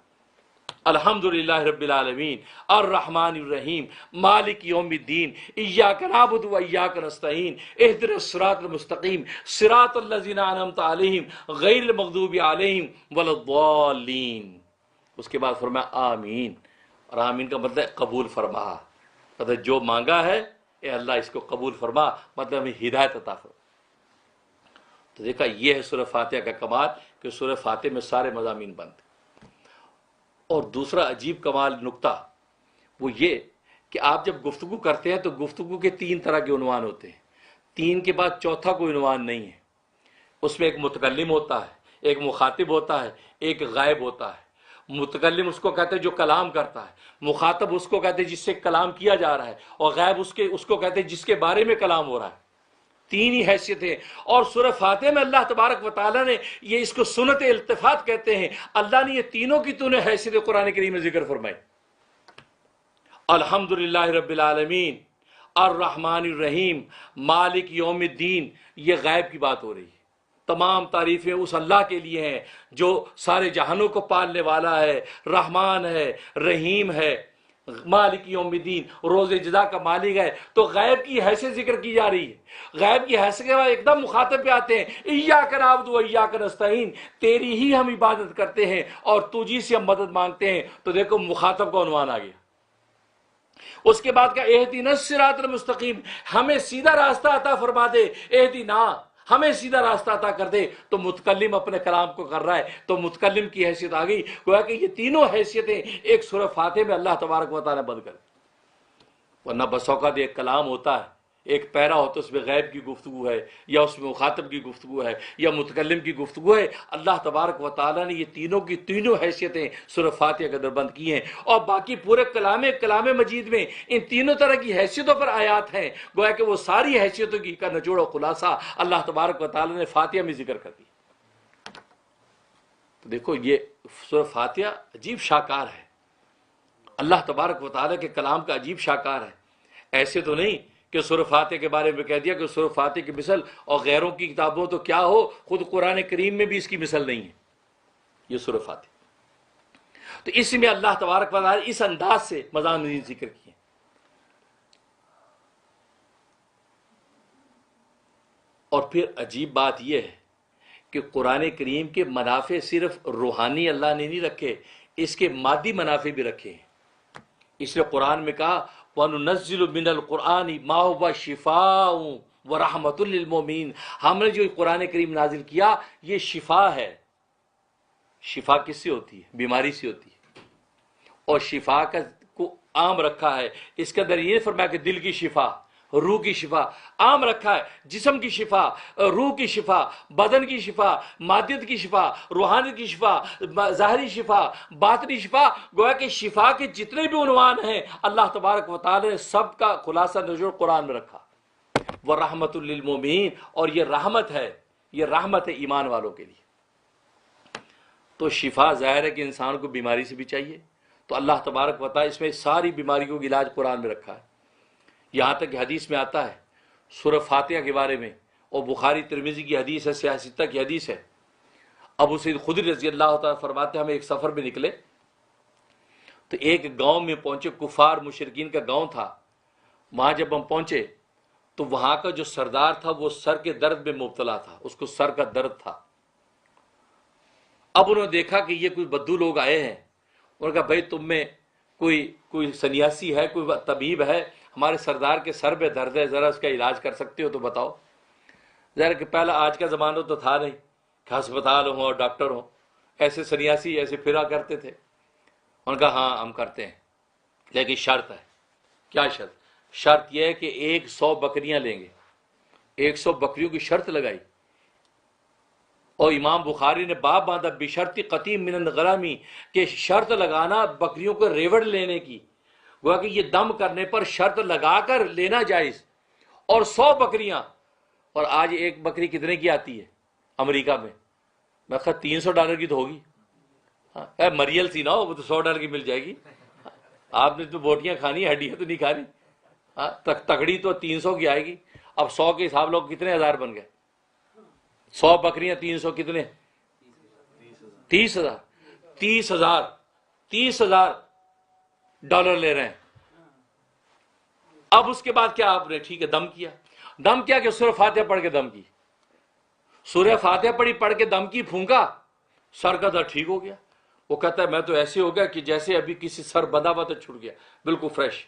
الحمدللہ رب العالمین الرحمن الرحیم مالک یوم الدین ایاک نعبد و ایاک نستعین اہدنا الصراط المستقیم صراط الذین انعمت علیہم غیر المغضوب علیہم ولا الضالین۔ اس کے بعد فرمایا آمین، اور آمین کا مطلب ہے قبول فرما، مطلب جو مانگا ہے اے اللہ اس کو قبول فرما، مطلب ہمیں ہدایت عطا فرما۔ تو دیکھا یہ ہے سورہ فاتحہ کا کمال کہ سورہ فاتحہ میں سارے مضامین بند۔ اور دوسرا عجیب کمال نکتہ وہ یہ کہ آپ جب گفتگو کرتے ہیں تو گفتگو کے 3 طرح کے عنوان ہوتے ہیں، 3 کے بعد چوتھا کوئی عنوان نہیں ہے۔ اس میں ایک متکلم ہوتا ہے، ایک مخاطب ہوتا ہے، ایک غائب ہوتا ہے۔ متکلم اس کو کہتے ہیں جو کلام کرتا ہے، مخاطب اس کو کہتے ہیں جس سے کلام کیا جا رہا ہے، اور غائب اس کو کہتے ہیں جس کے بارے میں کلام ہو رہا ہے۔ 3 ہی حیثیتیں۔ اور سورہ فاتحہ میں اللہ تبارک و تعالیٰ نے یہ اس کو سنت التفات کہتے ہیں، اللہ نے یہ تینوں کی تینوں حیثیتیں قرآن کریم میں ذکر فرمائی۔ الحمدللہ رب العالمین الرحمن الرحیم مالک یوم الدین، یہ غیب کی بات ہو رہی ہے۔ تمام تعریفیں اس اللہ کے لیے ہیں جو سارے جہانوں کو پالنے والا ہے، رحمان ہے، رحیم ہے، مالک یوم الدین روز جزا کا مالک ہے۔ تو غیب کی حیثیت ذکر کی جا رہی ہے۔ غیب کی حیثیت کے بعد ایک دم مخاطب پہ آتے ہیں، ایاک نعبد و ایاک نستعین، تیری ہی ہم عبادت کرتے ہیں اور تجھی سے ہم مدد مانگتے ہیں۔ تو دیکھو مخاطب کا عنوان آ گیا۔ اس کے بعد کا اہدنا الصراط المستقیم، ہمیں سیدھا راستہ عطا فرما دے، اہدنا ہمیں سیدھا راستہ عطا کر دے۔ تو متکلم اپنے کلام کو کر رہا ہے، تو متکلم کی حیثیت آ گئی۔ گویا کہ یہ تینوں حیثیتیں ایک سورہ فاتحہ میں اللہ تبارک و تعالیٰ نے بند کر دی۔ ورنہ بس اوقات ایک کلام ہوتا ہے، ایک پیرا ہوتا ہے، اس میں غیب کی گفتگو ہے، یا اس میں مخاطب کی گفتگو ہے، یا متکلم کی گفتگو ہے۔ اللہ تبارک و تعالیٰ نے یہ تینوں کی تینوں حیثیتیں سورہ فاتحہ کے اندر بند کی ہیں، اور باقی پورے کلام مجید میں ان تینوں طرح کی حیثیتوں پر آیات ہیں۔ گویا کہ وہ ساری حیثیتوں کی کا نچوڑ و خلاصہ اللہ تبارک و تعالیٰ نے فاتحہ میں ذکر کر دی۔ تو دیکھو یہ سورہ فاتحہ عجیب شاہکار ہے، اللہ تبارک و تعالیٰ کے کلام کا عجیب شاہکار ہے۔ ایسے تو نہیں کہ سورہ فاتحہ کے بارے میں کہہ دیا کہ سورہ فاتحہ کی مثل اور غیروں کی کتابوں تو کیا ہو، خود قرآن کریم میں بھی اس کی مثل نہیں ہے یہ سورہ فاتحہ۔ تو اس میں اللہ تبارک و تعالیٰ اس انداز سے مضامین ذکر کیے۔ اور پھر عجیب بات یہ ہے کہ قرآن کریم کے منافع صرف روحانی اللہ نے نہیں رکھے، اس کے مادی منافع بھی رکھے ہیں۔ اس لیے قرآن میں کہا وَنُنَزِّلُ مِنَ الْقُرْآنِ مَا هُوَ شِفَاءٌ وَرَحْمَةٌ لِّلْمُؤْمِنِينَ، ہم نے جو قرآن کریم نازل کیا یہ شفا ہے۔ شفا کس سے ہوتی ہے؟ بیماری سے ہوتی ہے، اور شفا کا کو عام رکھا ہے۔ اس کے اندر یہ فرمایا کہ دل کی شفا، روح کی شفا عام رکھا ہے، جسم کی شفا، روح کی شفا، بدن کی شفا، مادیت کی شفا، روحانیت کی شفا، ظاہری شفا، باطنی شفا۔ گویا کہ شفا کے جتنے بھی عنوان ہیں اللہ تبارک و تعالی نے سب کا خلاصہ نچوڑ قرآن میں رکھا۔ وَرَحْمَةٌ لِّلْمُؤْمِنِينَ، اور یہ رحمت ہے، یہ رحمت ہے ایمان والوں کے لیے۔ تو شفا ظاہر ہے کہ انسان کو بیماری سے بھی چاہیے، تو اللہ تبارک و تعالی اس میں ساری بیماریوں کا علاج قرآن میں رکھا ہے۔ یہاں تک کہ حدیث میں آتا ہے سورہ فاتحہ کے بارے میں، اور بخاری ترمذی کی حدیث ہے، سیاہ ستہ کی حدیث ہے۔ ابو سعید خدری رضی اللہ تعالیٰ فرماتے ہیں ہم ایک سفر میں نکلے تو ایک گاؤں میں پہنچے، کفار مشرکین کا گاؤں تھا۔ وہاں جب ہم پہنچے تو وہاں کا جو سردار تھا وہ سر کے درد میں مبتلا تھا، اس کو سر کا درد تھا۔ اب انہوں نے دیکھا کہ یہ کوئی بدو لوگ آئے ہیں، انہوں نے کہا بھائی تم میں کوئی سنیاسی ہے، کوئی طبیب ہے، ہمارے سردار کے سر پہ درد ہے، ذرا اس کا علاج کر سکتے ہو تو بتاؤ۔ ظاہر کہ پہلا آج کا زمانہ تو تھا نہیں کہ ہسپتال ہوں اور ڈاکٹر ہوں، ایسے سنیاسی ایسے پھرا کرتے تھے۔ انہوں نے کہا ہاں ہم کرتے ہیں، لیکن شرط ہے۔ کیا شرط؟ شرط یہ ہے کہ 100 بکریاں لیں گے۔ 100 بکریوں کی شرط لگائی، اور امام بخاری نے باب باندھا بشرط قطیم من الغرامی، کہ شرط لگانا بکریوں کو ریوڑ لینے کی، گویا کہ یہ دم کرنے پر شرط لگا کر لینا جائز، اور 100 بکریاں۔ اور آج ایک بکری کتنے کی آتی ہے امریکہ میں؟ میں خواہ $300 کی تو ہوگی، مریل سی نہ ہو، وہ تو $100 کی مل جائے گی۔ آپ نے تو بوٹیاں کھانی، ہڈیاں تو نہیں کھانی۔ تکڑی تو 300 کی آئے گی۔ اب 100 کے حساب لوگ کتنے ہزار بن گئے؟ 100 بکریاں 300 کتنے؟ 30,000۔ 30,000 ڈالر لے رہے ہیں۔ اب اس کے بعد کیا آپ نے؟ ٹھیک ہے، دم کیا۔ دم کیا کہ سورہ فاتحہ پڑھ کے دم کی، سورہ فاتحہ پڑھ کے دم کی، پھونکا، سر کا درد ٹھیک ہو گیا۔ وہ کہتا ہے میں تو ایسے ہو گیا کہ جیسے ابھی کسی سر بندھا ہوا تو چھوٹ گیا، بالکل فریش۔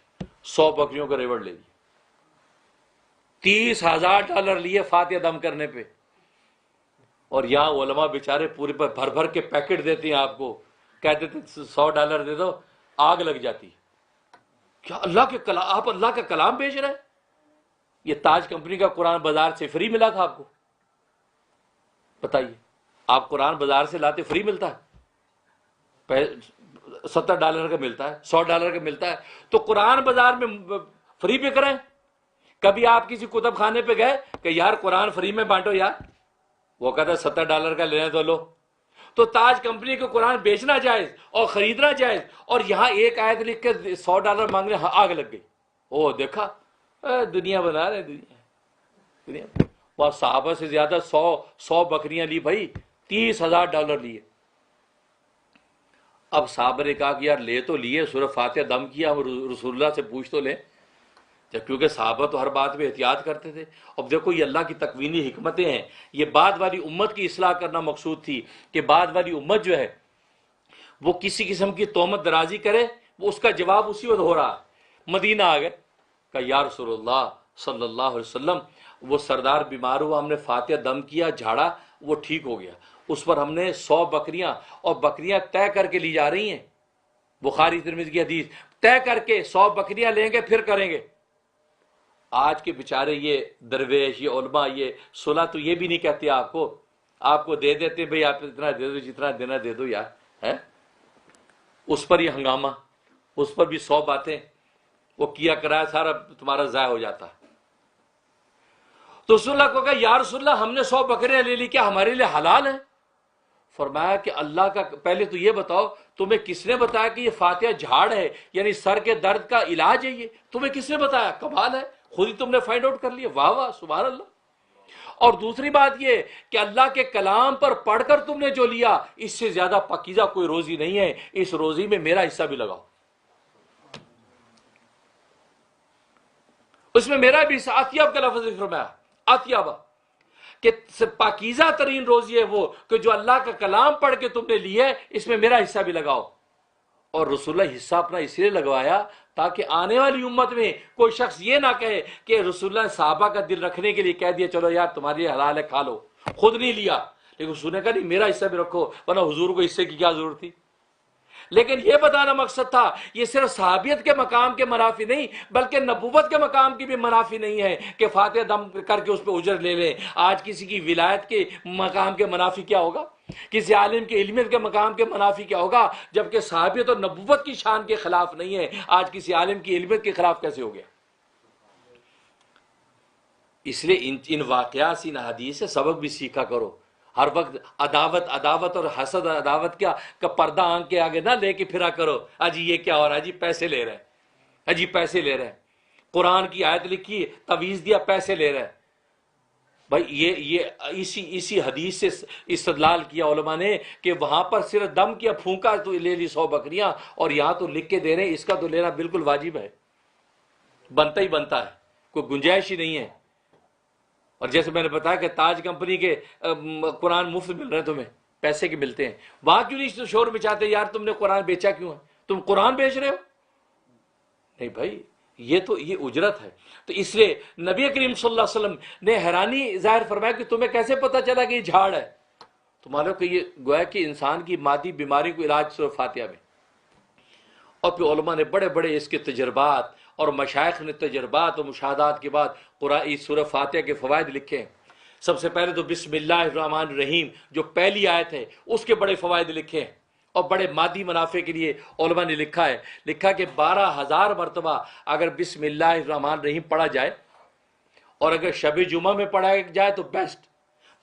100 بکریوں کا ریوڑ لے لی، $30,000 لیے فاتحہ دم کرنے پہ۔ اور یہاں علماء بیچارے پورے پر بھر بھر کے پیکٹ دیتے ہیں آپ کو، کہتے تھے $100 دے دو، آگ لگ جاتی۔ کیا اللہ کے کلام، آپ اللہ کا کلام بیچ رہے ہیں؟ یہ تاج کمپنی کا قرآن بازار سے فری ملا تھا آپ کو؟ بتائیے، آپ قرآن بازار سے لاتے فری ملتا ہے؟ $70 کا ملتا ہے، $100 کا ملتا ہے، تو قرآن بازار میں فری پہ کریں۔ کبھی آپ کسی کتب خانے پہ گئے کہ یار قرآن فری میں بانٹو یار؟ وہ کہتا ہے $70 کا لینے تو لو۔ تو تاج کمپنی کو قرآن بیچنا جائز اور خریدنا جائز، اور یہاں ایک آیت لکھ کے $100 مانگنے، آگ لگ گئی۔ او دیکھا، دنیا بنا رہے دنیا۔ وہ صحابہ سے زیادہ 100 بکریاں لی بھائی، $30,000 لیے۔ اب صحابہ نے کہا کہ یار لے تو لیے، سورہ فاتحہ دم کیا، ہم رسول اللہ سے پوچھ تو لیں، کیونکہ صحابہ تو ہر بات میں احتیاط کرتے تھے۔ اب دیکھو یہ اللہ کی تکوینی حکمتیں ہیں، یہ بعد والی امت کی اصلاح کرنا مقصود تھی، کہ بعد والی امت جو ہے وہ کسی قسم کی تہمت درازی کرے، وہ اس کا جواب اسی وقت ہو رہا ہے۔ مدینہ آ گئے، کہا یا رسول اللہ صلی اللہ علیہ وسلم، وہ سردار بیمار ہوا، ہم نے فاتحہ دم کیا، جھاڑا، وہ ٹھیک ہو گیا، اس پر ہم نے 100 بکریاں، اور بکریاں طے کر کے لی جا رہی ہیں، بخاری ترمذی کی حدیث، طے کر کے 100 بکریاں لیں گے پھر کریں گے۔ آج کے بیچارے یہ درویش، یہ علماء، یہ صلح تو یہ بھی نہیں کہتے آپ کو دے دیتے، بھئی آپ اتنا دے دو، جتنا دینا دے دو یار، ہے؟ اس پر یہ ہنگامہ، اس پر بھی 100 باتیں، وہ کیا کرایہ سارا تمہارا ضائع ہو جاتا ہے۔ تو رسول اللہ کو کہا یا رسول اللہ ہم نے 100 بکریاں لے لی، کیا ہمارے لیے حلال ہے؟ فرمایا کہ اللہ کا، پہلے تو یہ بتاؤ تمہیں کس نے بتایا کہ یہ فاتحہ جھاڑ ہے، یعنی سر کے درد کا علاج ہے؟ یہ تمہیں کس نے بتایا؟ کمال ہے، خود ہی تم نے فائنڈ آؤٹ کر لیا، واہ واہ سبحان اللہ۔ اور دوسری بات یہ کہ اللہ کے کلام پر پڑھ کر تم نے جو لیا، اس سے زیادہ پاکیزہ کوئی روزی نہیں ہے، اس روزی میں میرا حصہ بھی لگاؤ، اس میں میرا بھی حصہ۔ اطیب کا لفظ فرمایا، اطیب، کہ پاکیزہ ترین روزی ہے وہ کہ جو اللہ کا کلام پڑھ کے تم نے لی ہے، اس میں میرا حصہ بھی لگاؤ۔ اور رسول اللہ حصہ اپنا اس لیے لگوایا تاکہ آنے والی امت میں کوئی شخص یہ نہ کہے کہ رسول اللہ نے صحابہ کا دل رکھنے کے لیے کہہ دیا چلو یار تمہاری حلال ہے کھا لو، خود نہیں لیا، لیکن رسول نے کہا نہیں میرا حصہ بھی رکھو، ورنہ حضور کو حصے کی کیا ضرورت تھی؟ لیکن یہ بتانا مقصد تھا، یہ صرف صحابیت کے مقام کے منافی نہیں بلکہ نبوت کے مقام کی بھی منافی نہیں ہے کہ فاتحہ دم کر کے اس پہ اجر لے لیں۔ آج کسی کی ولایت کے مقام کے منافی کیا ہوگا؟ کسی عالم کے علمیت کے مقام کے منافی کیا ہوگا؟ جبکہ صحابیت اور نبوت کی شان کے خلاف نہیں ہے، آج کسی عالم کی علمیت کے خلاف کیسے ہو گیا؟ اس لیے ان واقعات سے، ان حدیث سے سبق بھی سیکھا کرو۔ ہر وقت عداوت اور حسد، عداوت کیا کا پردہ آنکھ کے آگے نہ لے کے پھرا کرو، اجی یہ کیا ہو رہا ہے، جی پیسے لے رہے ہیں، اجی پیسے لے رہے ہیں، قرآن کی آیت لکھی، تعویذ دیا، پیسے لے رہے ہیں۔ بھائی یہ اسی حدیث سے استدلال کیا علماء نے کہ وہاں پر صرف دم کیا، پھونکا تو لے لی 100 بکریاں، اور یہاں تو لکھ کے دے رہے ہیں، اس کا تو لینا بالکل واجب ہے، بنتا ہی بنتا ہے، کوئی گنجائش ہی نہیں ہے۔ اور جیسے میں نے بتایا کہ تاج کمپنی کے قرآن مفت مل رہے ہیں تمہیں، پیسے کے ملتے ہیں، وہاں کیوں نہیں شور مچاتے یار تم نے قرآن بیچا کیوں ہے، تم قرآن بیچ رہے ہو؟ نہیں بھائی، یہ اجرت ہے۔ تو اس لیے نبی کریم صلی اللہ علیہ وسلم نے حیرانی ظاہر فرمایا کہ تمہیں کیسے پتا چلا کہ یہ جھاڑ ہے؟ تو معلوم کہ یہ گویا کہ انسان کی مادی بیماری کو علاج سورہ فاتحہ میں، اور پھر علماء نے بڑے بڑے اس کے تجربات اور مشائخ نے تجربات اور مشاہدات کے بعد قرآن سورہ فاتحہ کے فوائد لکھے ہیں۔ سب سے پہلے تو بسم اللہ الرحمن الرحیم جو پہلی آیت ہے اس کے بڑے فوائد لکھے ہیں، اور بڑے مادی منافع کے لیے علماء نے لکھا کہ 12,000 مرتبہ اگر بسم اللہ الرحمن الرحیم پڑھا جائے، اور اگر شب جمعہ میں پڑھا جائے تو بیسٹ،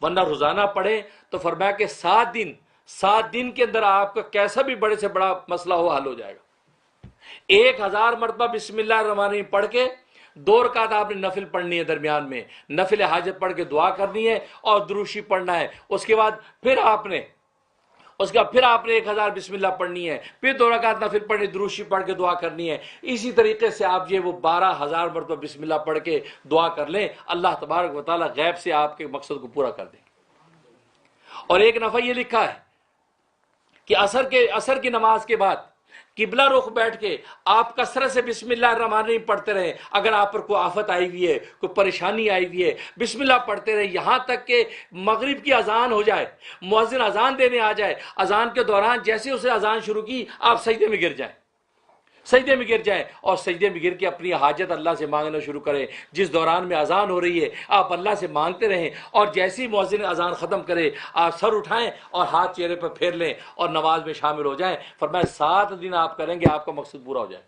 ورنہ روزانہ پڑھیں تو فرمایا کہ 7 دن کے اندر آپ کا کیسا بھی بڑے سے بڑا مسئلہ ہو حل ہو جائے گا۔ 1,000 مرتبہ بسم اللہ الرحمن الرحیم پڑھ کے 2 رکعت آپ نے نفل پڑھنی ہے، درمیان میں نفل حاجت پڑھ کے دعا کرنی ہے اور دروشی پڑھنا ہے۔ اس کے بعد پھر آپ نے 1,000 بسم اللہ پڑھنی ہے، پھر 2 رکعت نفل پڑھنی، دروشی پڑھ کے دعا کرنی ہے۔ اسی طریقے سے آپ وہ 12,000 مرتبہ بسم اللہ پڑھ کے دعا کر لیں، اللہ تبارک و تعالیٰ غیب سے آپ کے مقصد کو پورا کر دیں گے۔ اور ایک نفع یہ لکھا ہے کہ عصر کی نماز کے بعد قبلہ رخ بیٹھ کے آپ کثرت سے بسم اللہ الرحمن الرحیم پڑھتے رہیں۔ اگر آپ پر کوئی آفت آئی ہوئی ہے، کوئی پریشانی آئی ہوئی ہے، بسم اللہ پڑھتے رہیں یہاں تک کہ مغرب کی اذان ہو جائے، مؤذن اذان دینے آ جائے، اذان کے دوران جیسے اسے اذان شروع کی آپ سجدے میں گر جائیں اور سجدے میں گر کے اپنی حاجت اللہ سے مانگنا شروع کریں۔ جس دوران میں اذان ہو رہی ہے آپ اللہ سے مانگتے رہیں، اور جیسے ہی مؤذن اذان ختم کرے آپ سر اٹھائیں اور ہاتھ چہرے پر پھیر لیں اور نماز میں شامل ہو جائیں۔ فرمایا 7 دن آپ کریں گے آپ کا مقصد پورا ہو جائے۔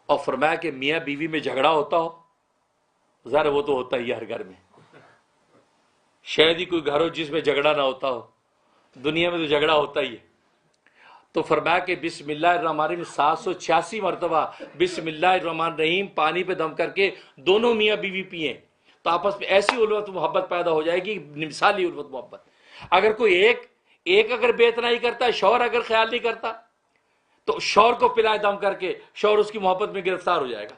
اور فرمایا کہ میاں بیوی میں جھگڑا ہوتا ہو، ظاہر وہ تو ہوتا ہی ہے ہر گھر میں، شاید ہی کوئی گھر ہو جس میں جھگڑا نہ ہوتا ہو، دنیا میں تو جھگڑا ہوتا ہی ہے۔ تو فرمایا کہ بسم اللہ الرحمن الرحیم 786 مرتبہ بسم اللہ الرحمن الرحیم پانی پہ دم کر کے دونوں میاں بیوی پئیں تو آپس میں ایسی الفت محبت پیدا ہو جائے گی، مثالی الفت محبت۔ اگر کوئی ایک اگر بے اتنائی کرتا ہے، شوہر اگر خیال نہیں کرتا تو شوہر کو پلائے دم کر کے، شوہر اس کی محبت میں گرفتار ہو جائے گا۔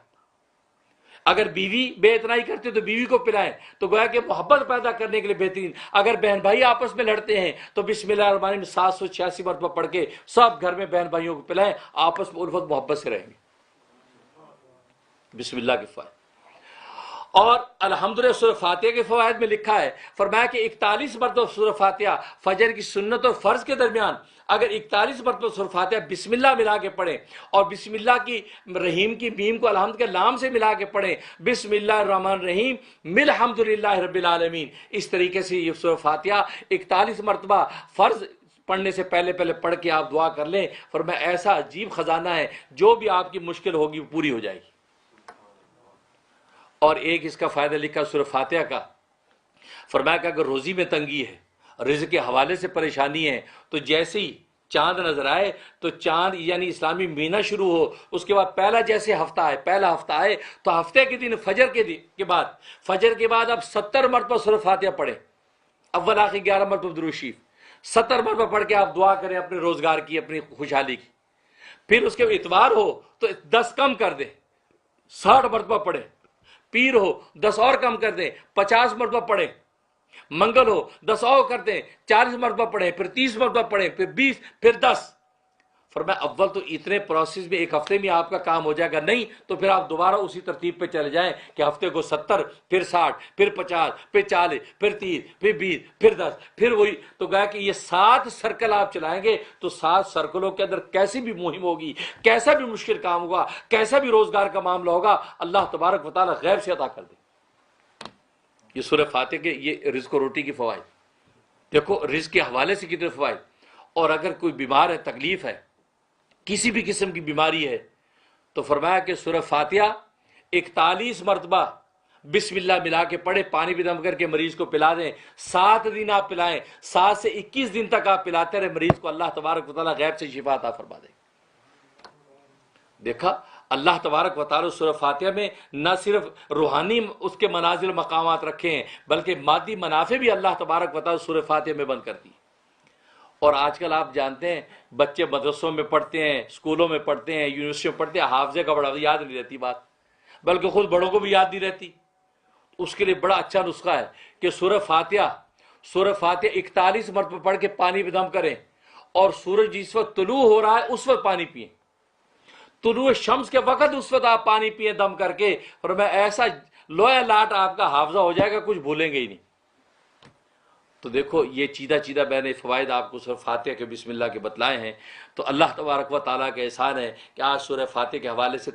اگر بیوی بے اتنائی کرتی تو بیوی کو پلائیں، تو گویا کہ محبت پیدا کرنے کے لیے بہترین۔ اگر بہن بھائی آپس میں لڑتے ہیں تو بسم اللہ الرحمن الرحیم 786 مرتبہ پڑھ کے سب گھر میں بہن بھائیوں کو پلائیں، آپس میں الفت محبت سے رہیں گے۔ بسم اللہ کے فوائد۔ اور الحمدللہ سورہ فاتحہ کے فوائد میں لکھا ہے، فرمایا کہ 41 مرتبہ سورہ فاتحہ فجر کی سنت اور فرض کے درمیان اگر 41 مرتبہ سورہ فاتحہ بسم اللہ ملا کے پڑھیں، اور بسم اللہ کی رحیم کی میم کو الحمد کے لام سے ملا کے پڑھیں، بسم اللہ الرحمن الرحیم مل الحمدللہ رب العالمین، اس طریقے سے یہ سورہ فاتحہ 41 مرتبہ فرض پڑھنے سے پہلے پڑھ کے آپ دعا کر لیں۔ فرمایا ایسا عجیب خزانہ ہے، جو بھی آپ کی مشکل ہوگی وہ پوری ہو جائے گی۔ اور ایک اس کا فائدہ لکھا سورہ فاتحہ کا، فرمایا کہ اگر روزی میں تنگی ہے، رزق کے حوالے سے پریشانی ہے، تو جیسے ہی چاند نظر آئے تو چاند یعنی اسلامی مہینہ شروع ہو، اس کے بعد پہلا ہفتہ آئے تو ہفتے کے دن فجر کے بعد آپ 70 مرتبہ سورہ فاتحہ پڑھیں، اول آخر 11 مرتبہ درود شریف، 70 مرتبہ پڑھ کے آپ دعا کریں اپنے روزگار کی، اپنی خوشحالی کی۔ پھر اس کے اتوار ہو تو 10 کم کر دیں، 60 مرتبہ پڑھیں۔ پیر ہو 10 اور کم کر دیں، 50 مرتبہ پڑھیں۔ منگل ہو 10 اور کر دیں، 40 مرتبہ پڑھیں، پھر 30 مرتبہ پڑھیں، پھر 20، پھر 10۔ فرمایا اول تو اتنے پروسیس میں ایک ہفتے میں آپ کا کام ہو جائے گا، نہیں تو پھر آپ دوبارہ اسی ترتیب پہ چلے جائیں کہ ہفتے کو 70، پھر 60، پھر 50، پھر 40، پھر 30، پھر 20، پھر 10، پھر وہی۔ تو گویا کہ یہ 7 سرکل آپ چلائیں گے تو 7 سرکلوں کے اندر کیسی بھی مہم ہوگی، کیسا بھی مشکل کام ہوگا، کیسا بھی روزگار کا معاملہ ہوگا، اللہ تبارک و تعالیٰ غیب سے عطا کر دے۔ یہ سورہ فاتحہ کے یہ رزق و روٹی کی فوائد، دیکھو رزق کے حوالے سے کتنے فوائد۔ اور اگر کوئی بیمار ہے، تکلیف ہے، کسی بھی قسم کی بیماری ہے، تو فرمایا کہ سورہ فاتحہ 41 مرتبہ بسم اللہ ملا کے پڑھے، پانی بھی دم کر کے مریض کو پلا دیں، 7 دن آپ پلائیں، 7 سے 21 دن تک آپ پلاتے رہے مریض کو، اللہ تبارک و تعالیٰ غیب سے شفا عطا فرما دے۔ دیکھا اللہ تبارک و تعالیٰ سورہ فاتحہ میں نہ صرف روحانی اس کے منازل مقامات رکھے ہیں، بلکہ مادی منافع بھی اللہ تبارک و تعالیٰ سورہ فاتحہ میں بند کر دی۔ اور آج کل آپ جانتے ہیں بچے مدرسوں میں پڑھتے ہیں، اسکولوں میں پڑھتے ہیں، یونیورسٹیوں میں پڑھتے ہیں، حافظے کا بڑا یاد نہیں رہتی بات، بلکہ خود بڑوں کو بھی یاد نہیں رہتی۔ اس کے لیے بڑا اچھا نسخہ ہے کہ سورہ فاتحہ سورہ فاتحہ 41 مرتبہ پڑھ کے پانی پہ دم کریں، اور سورج جس وقت طلوع ہو رہا ہے اس وقت پانی پئیں، طلوع شمس کے وقت اس وقت آپ پانی پیئیں دم کر کے، اور میں ایسا لویا لاٹ آپ کا حافظہ ہو جائے گا کچھ بھولیں گے ہی نہیں۔ تو دیکھو یہ چیدہ چیدہ میں نے فوائد آپ کو سورہ فاتحہ کے بسم اللہ کے بتلائے ہیں۔ تو اللہ تبارک و تعالیٰ کا احسان ہے کہ آج سورہ فاتحہ کے حوالے سے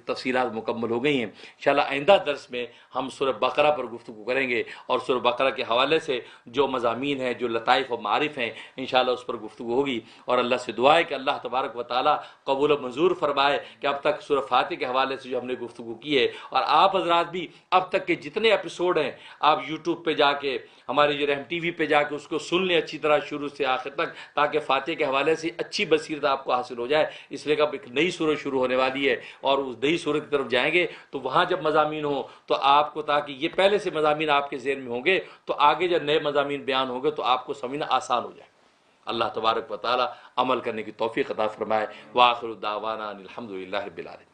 تفصیلات مکمل ہو گئی ہیں۔ انشاءاللہ آئندہ درس میں ہم سورہ بقرہ پر گفتگو کریں گے، اور سورہ بقرہ کے حوالے سے جو مضامین ہیں، جو لطائف و معارف ہیں، انشاءاللہ اس پر گفتگو ہوگی۔ اور اللہ سے دعا ہے کہ اللہ تبارک و تعالیٰ قبول و منظور فرمائے کہ اب تک سورہ فاتحہ کے حوالے سے جو ہم نے گفتگو کی ہے، اور آپ حضرات بھی اب تک کے جتنے ایپیسوڈ ہیں آپ یوٹیوب پہ جا کے، ہمارے جو رحم ٹی وی پہ جا کے اس کو سن لیں اچھی طرح شروع سے آخر تک، تاکہ فاتحہ کے حوالے سے اچھی بصیرت آپ کو حاصل ہو جائے۔ اس لیے کہ اب ایک نئی سورت شروع ہونے والی ہے، اور اس نئی سورت کی طرف جائیں گے تو وہاں جب مضامین ہوں تو آپ کو، تاکہ یہ پہلے سے مضامین آپ کے ذہن میں ہوں گے تو آگے جب نئے مضامین بیان ہوں گے تو آپ کو سمجھنا آسان ہو جائے۔ اللہ تبارک و تعالی عمل کرنے کی توفیق عطا فرمائے۔ وآخر دعوانا ان الحمد للہ رب العالمین۔